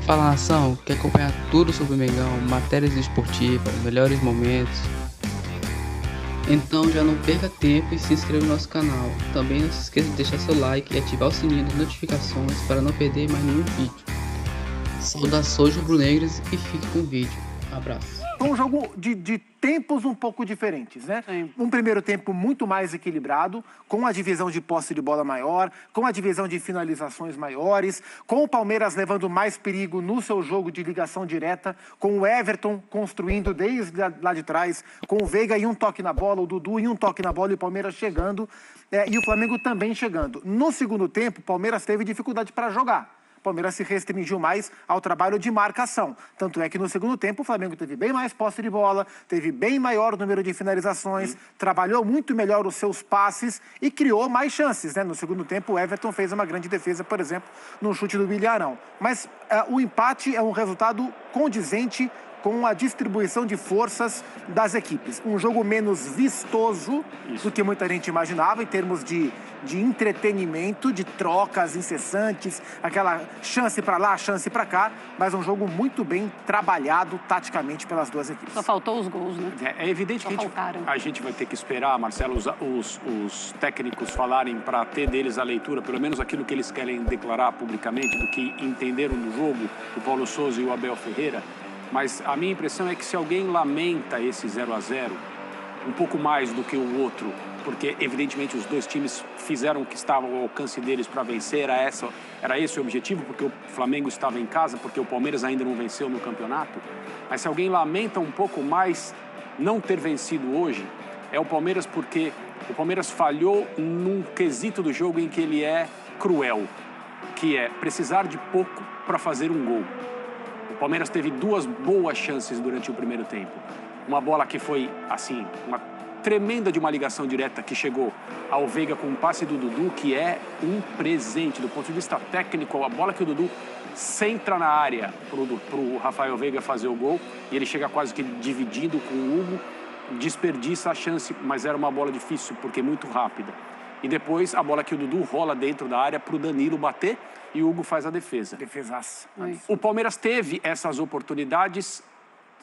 Fala nação, quer acompanhar tudo sobre o Mengão, matérias esportivas, melhores momentos? Então já não perca tempo e se inscreva no nosso canal. Também não se esqueça de deixar seu like e ativar o sininho das notificações para não perder mais nenhum vídeo. Saudações rubro-negras e fique com o vídeo. Abraço. Foi um jogo de tempos um pouco diferentes, né? Sim. Um primeiro tempo muito mais equilibrado, com a divisão de posse de bola maior, com a divisão de finalizações maiores, com o Palmeiras levando mais perigo no seu jogo de ligação direta, com o Everton construindo desde lá de trás, com o Veiga em um toque na bola, o Dudu em um toque na bola e o Palmeiras chegando, e o Flamengo também chegando. No segundo tempo, o Palmeiras teve dificuldade para jogar. O Palmeiras se restringiu mais ao trabalho de marcação. Tanto é que no segundo tempo o Flamengo teve bem mais posse de bola, teve bem maior número de finalizações, trabalhou muito melhor os seus passes e criou mais chances, né? No segundo tempo o Everton fez uma grande defesa, por exemplo, no chute do Bilharão. Mas o empate é um resultado condizente com a distribuição de forças das equipes. Um jogo menos vistoso do que muita gente imaginava em termos de entretenimento, de trocas incessantes, aquela chance para lá, chance para cá, mas um jogo muito bem trabalhado taticamente pelas duas equipes. Só faltou os gols, né? É evidente que a gente vai ter que esperar, Marcelo, os técnicos falarem para ter deles a leitura, pelo menos aquilo que eles querem declarar publicamente, do que entenderam do jogo, o Paulo Sousa e o Abel Ferreira. Mas a minha impressão é que se alguém lamenta esse 0-0, um pouco mais do que o outro, porque evidentemente os dois times fizeram o que estava ao alcance deles para vencer, era esse o objetivo, porque o Flamengo estava em casa, porque o Palmeiras ainda não venceu no campeonato. Mas se alguém lamenta um pouco mais não ter vencido hoje, é o Palmeiras, porque o Palmeiras falhou num quesito do jogo em que ele é cruel, que é precisar de pouco para fazer um gol. O Palmeiras teve duas boas chances durante o primeiro tempo. Uma bola que foi, assim, uma tremenda de uma ligação direta que chegou ao Veiga com um passe do Dudu, que é um presente do ponto de vista técnico. A bola que o Dudu centra na área para o Rafael Veiga fazer o gol e ele chega quase que dividindo com o Hugo, desperdiça a chance, mas era uma bola difícil porque muito rápida. E depois a bola que o Dudu rola dentro da área para o Danilo bater e o Hugo faz a defesa. Defesaça. O Palmeiras teve essas oportunidades,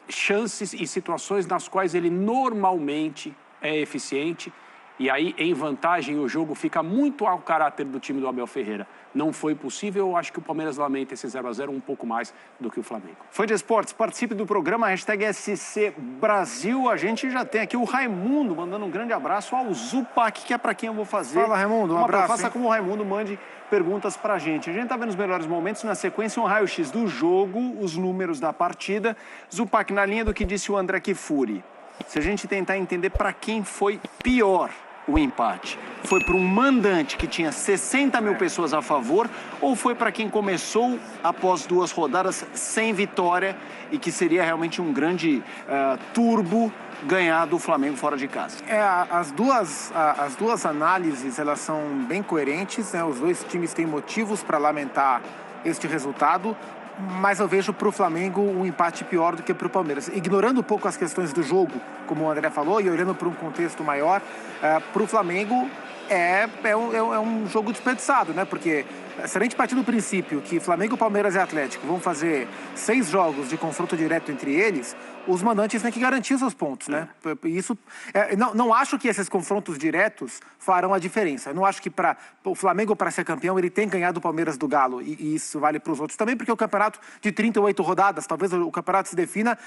chances e situações nas quais ele normalmente é eficiente. E aí, em vantagem, o jogo fica muito ao caráter do time do Abel Ferreira. Não foi possível, eu acho que o Palmeiras lamenta esse 0-0 um pouco mais do que o Flamengo. Fã de Esportes, participe do programa, #SC Brasil. A gente já tem aqui o Raimundo mandando um grande abraço ao Zupac, que é para quem eu vou fazer. Fala, Raimundo, um abraço. Faça como o Raimundo, mande perguntas pra gente. A gente tá vendo os melhores momentos, na sequência um raio-x do jogo, os números da partida. Zupac, na linha do que disse o André Kifuri, se a gente tentar entender para quem foi pior o empate, foi para um mandante que tinha 60 mil pessoas a favor ou foi para quem começou após 2 rodadas sem vitória e que seria realmente um grande turbo ganhar do Flamengo fora de casa? As duas análises, elas são bem coerentes, né? Os dois times têm motivos para lamentar este resultado, mas eu vejo para o Flamengo um empate pior do que para o Palmeiras. Ignorando um pouco as questões do jogo, como o André falou, e olhando para um contexto maior, para o Flamengo é um jogo desperdiçado, né? Porque se a gente partir do princípio que Flamengo, Palmeiras e Atlético vão fazer 6 jogos de confronto direto entre eles, os mandantes têm que garantir os seus pontos, né? Isso, não acho que esses confrontos diretos farão a diferença. Eu não acho que para o Flamengo, para ser campeão, ele tem ganhado o Palmeiras do Galo. E isso vale para os outros também, porque o campeonato de 38 rodadas, talvez o campeonato se defina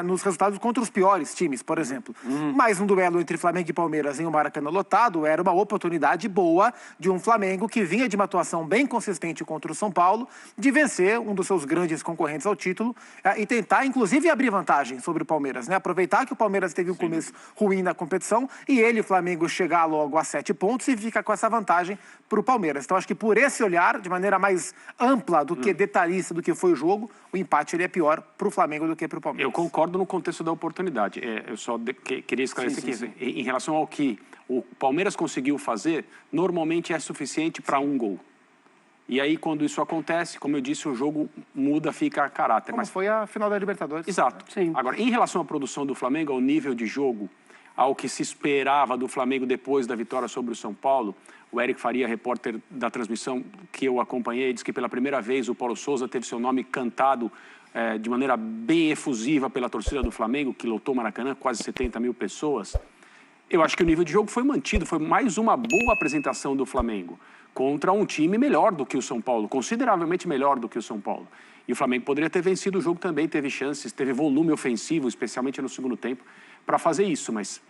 nos resultados contra os piores times, por exemplo. Mas um duelo entre Flamengo e Palmeiras em um Maracanã lotado era uma oportunidade boa de um Flamengo que vinha de uma atuação bem consistente contra o São Paulo, de vencer um dos seus grandes concorrentes ao título e tentar, inclusive, abrir vantagem sobre o Palmeiras, né? Aproveitar que o Palmeiras teve um começo ruim na competição e ele, Flamengo, chegar logo a 7 pontos e fica com essa vantagem para o Palmeiras. Então, acho que por esse olhar, de maneira mais ampla do que detalhista do que foi o jogo, o empate ele é pior para o Flamengo do que para o Palmeiras. Eu concordo no contexto da oportunidade. Eu só queria esclarecer que em relação ao que o Palmeiras conseguiu fazer, normalmente é suficiente para um gol. E aí, quando isso acontece, como eu disse, o jogo muda, fica a caráter. Mas foi a final da Libertadores. Exato. Sim. Agora, em relação à produção do Flamengo, ao nível de jogo, ao que se esperava do Flamengo depois da vitória sobre o São Paulo. O Eric Faria, repórter da transmissão que eu acompanhei, disse que pela primeira vez o Paulo Souza teve seu nome cantado de maneira bem efusiva pela torcida do Flamengo, que lotou Maracanã, quase 70 mil pessoas. Eu acho que o nível de jogo foi mantido, foi mais uma boa apresentação do Flamengo contra um time melhor do que o São Paulo, consideravelmente melhor do que o São Paulo. E o Flamengo poderia ter vencido o jogo também, teve chances, teve volume ofensivo, especialmente no segundo tempo, para fazer isso, mas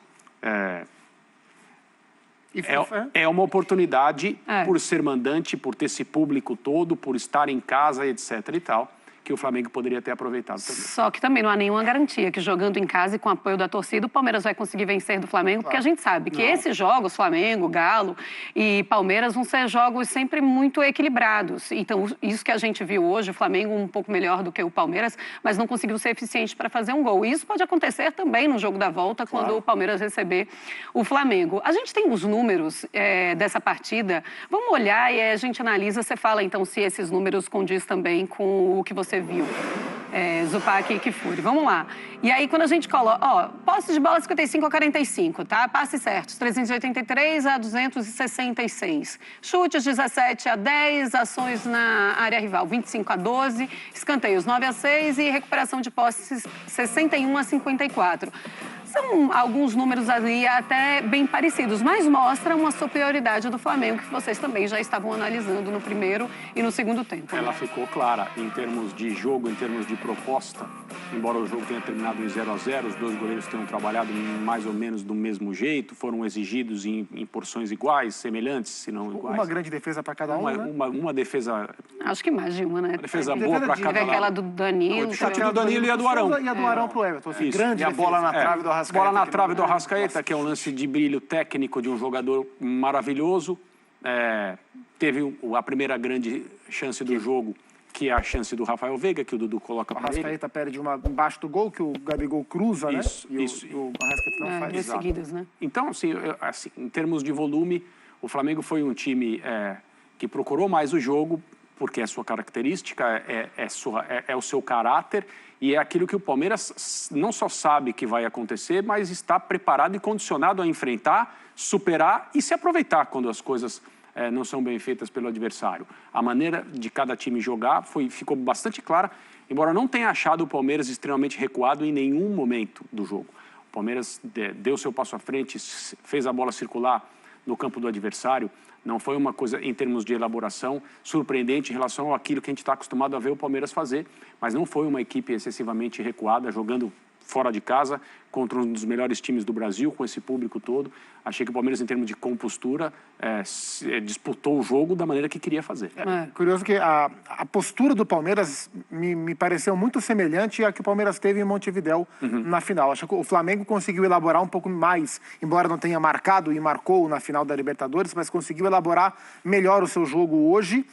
é uma oportunidade por ser mandante, por ter esse público todo, por estar em casa, etc. e tal, que o Flamengo poderia ter aproveitado também. Só que também não há nenhuma garantia que jogando em casa e com apoio da torcida, o Palmeiras vai conseguir vencer do Flamengo, porque a gente sabe que esses jogos, Flamengo, Galo e Palmeiras, vão ser jogos sempre muito equilibrados. Então, isso que a gente viu hoje, o Flamengo um pouco melhor do que o Palmeiras, mas não conseguiu ser eficiente para fazer um gol. E isso pode acontecer também no jogo da volta, quando o Palmeiras receber o Flamengo. A gente tem os números dessa partida. Vamos olhar e a gente analisa. Você fala, então, se esses números condiz também com o que você viu. Zupac e Kfouri. Vamos lá. E aí, quando a gente coloca... posse de bola 55 a 45, tá? Passes certos, 383 a 266. Chutes 17 a 10, ações na área rival 25 a 12, escanteios 9 a 6 e recuperação de posses 61 a 54. São alguns números ali até bem parecidos, mas mostram uma superioridade do Flamengo, que vocês também já estavam analisando no primeiro e no segundo tempo. Ela ficou clara em termos de jogo, em termos de proposta. Embora o jogo tenha terminado em 0 a 0, os dois goleiros tenham trabalhado mais ou menos do mesmo jeito, foram exigidos em porções iguais, semelhantes, se não iguais. Uma grande defesa para cada um, uma defesa... Acho que mais de uma, né? Uma defesa boa para cada lado. Aquela do Danilo. O chute do Danilo e a do Arão. E a do Arão pro Everton. Assim, grande e a bola na trave do Arrascaeta. Bola na trave do Arrascaeta, que é um lance de brilho técnico de um jogador maravilhoso. Teve a primeira grande chance do jogo, que é a chance do Rafael Veiga, que o Dudu coloca para ele. O Arrascaeta perde uma embaixo do gol, que o Gabigol cruza, isso, né? Isso. E o Arrascaeta não faz. Duas seguidas, né? Então, assim, em termos de volume, o Flamengo foi um time que procurou mais o jogo, porque é sua característica, é o seu caráter, e é aquilo que o Palmeiras não só sabe que vai acontecer, mas está preparado e condicionado a enfrentar, superar e se aproveitar quando as coisas não são bem feitas pelo adversário. A maneira de cada time jogar ficou bastante clara, embora não tenha achado o Palmeiras extremamente recuado em nenhum momento do jogo. O Palmeiras deu seu passo à frente, fez a bola circular no campo do adversário. Não foi uma coisa, em termos de elaboração, surpreendente em relação àquilo que a gente está acostumado a ver o Palmeiras fazer, mas não foi uma equipe excessivamente recuada, jogando fora de casa, contra um dos melhores times do Brasil, com esse público todo. Achei que o Palmeiras, em termos de compostura, disputou o jogo da maneira que queria fazer. Curioso que a postura do Palmeiras me pareceu muito semelhante à que o Palmeiras teve em Montevidéu na final. Acho que o Flamengo conseguiu elaborar um pouco mais, embora não tenha marcado e marcou na final da Libertadores, mas conseguiu elaborar melhor o seu jogo hoje.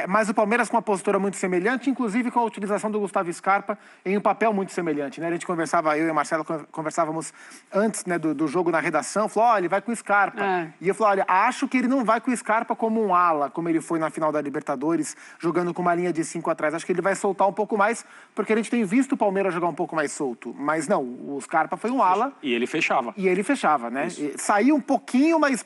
Mas o Palmeiras com uma postura muito semelhante, inclusive com a utilização do Gustavo Scarpa em um papel muito semelhante, né? A gente conversava, eu e a Marcela conversávamos antes, né, do jogo na redação, falou, olha, ele vai com o Scarpa. E eu falei, olha, acho que ele não vai com o Scarpa como um ala, como ele foi na final da Libertadores, jogando com uma linha de 5 atrás. Acho que ele vai soltar um pouco mais, porque a gente tem visto o Palmeiras jogar um pouco mais solto. Mas não, o Scarpa foi um ala. E ele fechava. Né? Saiu um pouquinho, mas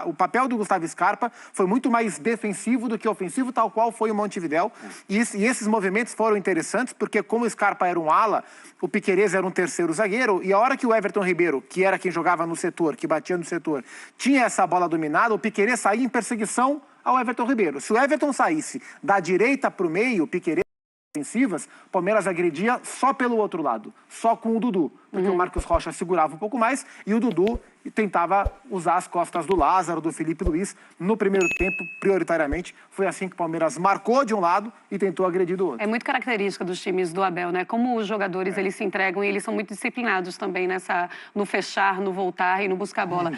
o papel do Gustavo Scarpa foi muito mais defensivo do que ofensivo, tal qual foi o Montevidéu. E esses movimentos foram interessantes, porque como o Scarpa era um ala, o Piquerez era um terceiro zagueiro, e a hora que o Everton Ribeiro, que era quem jogava no setor, que batia no setor, tinha essa bola dominada, o Piquerez saía em perseguição ao Everton Ribeiro. Se o Everton saísse da direita para o meio, o Piquerez ofensivas, o Palmeiras agredia só pelo outro lado, só com o Dudu, porque o Marcos Rocha segurava um pouco mais e o Dudu tentava usar as costas do Lázaro, do Felipe Luiz. No primeiro tempo, prioritariamente, foi assim que o Palmeiras marcou de um lado e tentou agredir do outro. É muito característica dos times do Abel, né? Como os jogadores eles se entregam e eles são muito disciplinados também no fechar, no voltar e no buscar a bola.